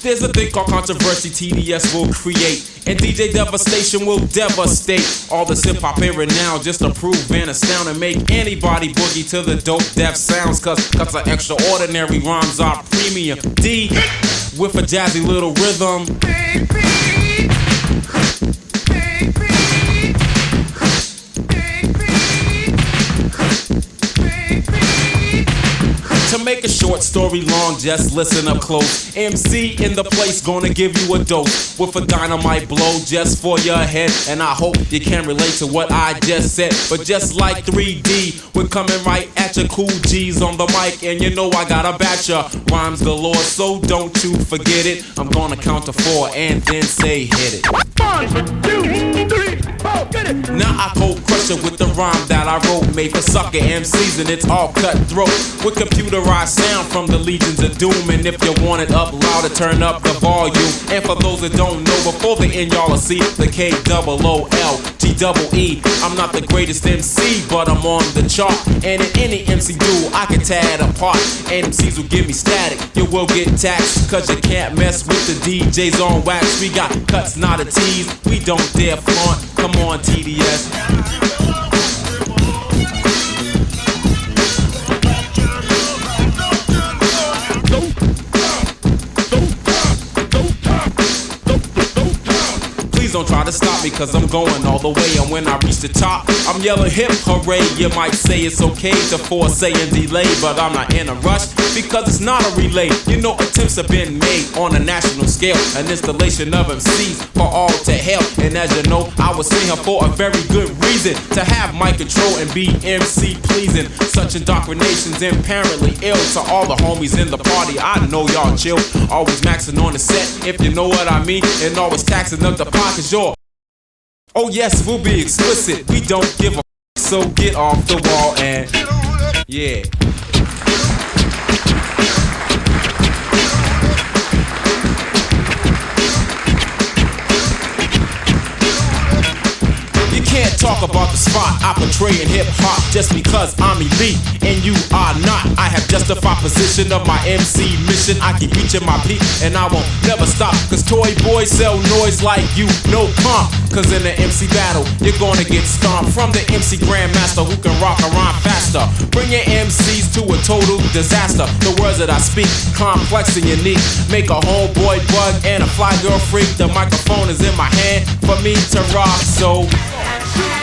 There's a thing called controversy TDS will create, and DJ devastation will devastate all the hip-hop era now, just to prove and astound and make anybody boogie to the dope deaf sounds. Cause the extraordinary rhymes are premium D with a jazzy little rhythm. To make a short story long, just listen up close. MC in the place gonna give you a dose with a dynamite blow just for your head. And I hope you can relate to what I just said. But just like 3D, we're coming right at your cool G's on the mic. And you know I gotta batch ya rhymes galore, so don't you forget it. I'm gonna count to 4 and then say hit it. 1, 2, 3, 4, get it. Now I cold crush it with the rhyme that I wrote, made for sucker MCs, and it's all cutthroat with computerized sound from the legions of doom. And if you want it up louder, turn up the volume. And for those that don't know, before the end y'all will see the KOOLGEE. I'm not the greatest MC, but I'm on the chart. And in any MC duel, I can tear it apart. And MCs will give me static, you will get taxed, cause you can't mess with the DJs on wax. We got cuts, not a tease, we don't dare flaunt. Come on, TDS. Don't try to stop me, cause I'm going all the way. And when I reach the top, I'm yelling hip hooray. You might say it's okay to foresay and delay, but I'm not in a rush, because it's not a relay. You know, attempts have been made on a national scale, an installation of MCs for all to hail. And as you know, I was sitting here for a very good reason, to have mic control and be MC pleasing. Such indoctrination's apparently ill to all the homies in the party. I know y'all chill, always maxing on the set, if you know what I mean, and always taxing up the pockets. Oh yes, we'll be explicit, we don't give a f, so get off the wall and yeah. Can't talk about the spot I portray in hip-hop just because I'm elite and you are not. I have justified position of my MC mission. I keep reaching my peak and I won't never stop, cause toy boys sell noise like you, no comp. Cause in the MC battle, you're gonna get stomped from the MC Grandmaster who can rock a rhyme faster. Bring your MCs to a total disaster. The words that I speak, complex and unique, make a homeboy bug and a fly girl freak. The microphone is in my hand for me to rock, so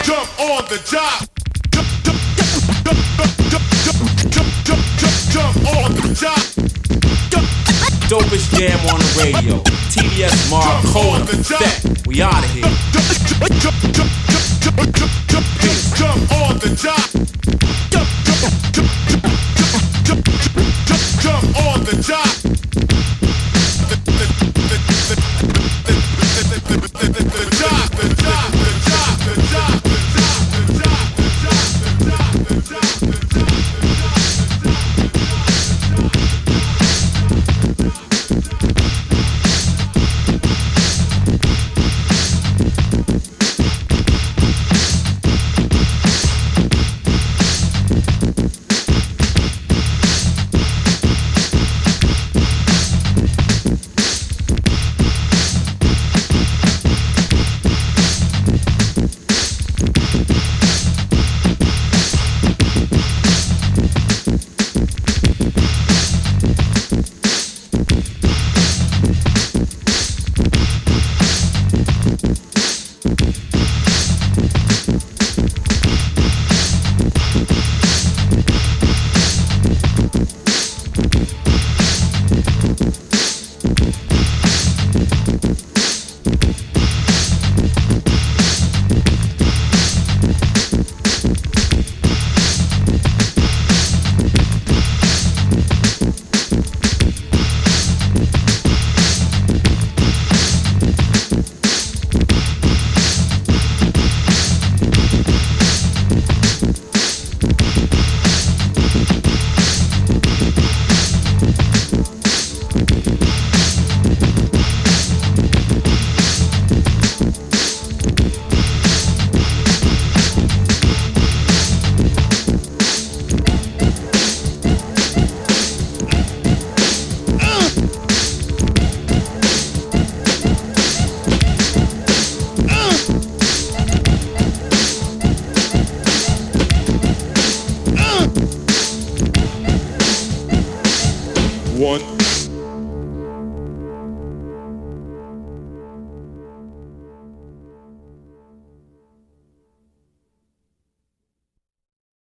jump on the job. Jump on the job. Dopest jam on the radio. TDS Mark, Cole, we outta here.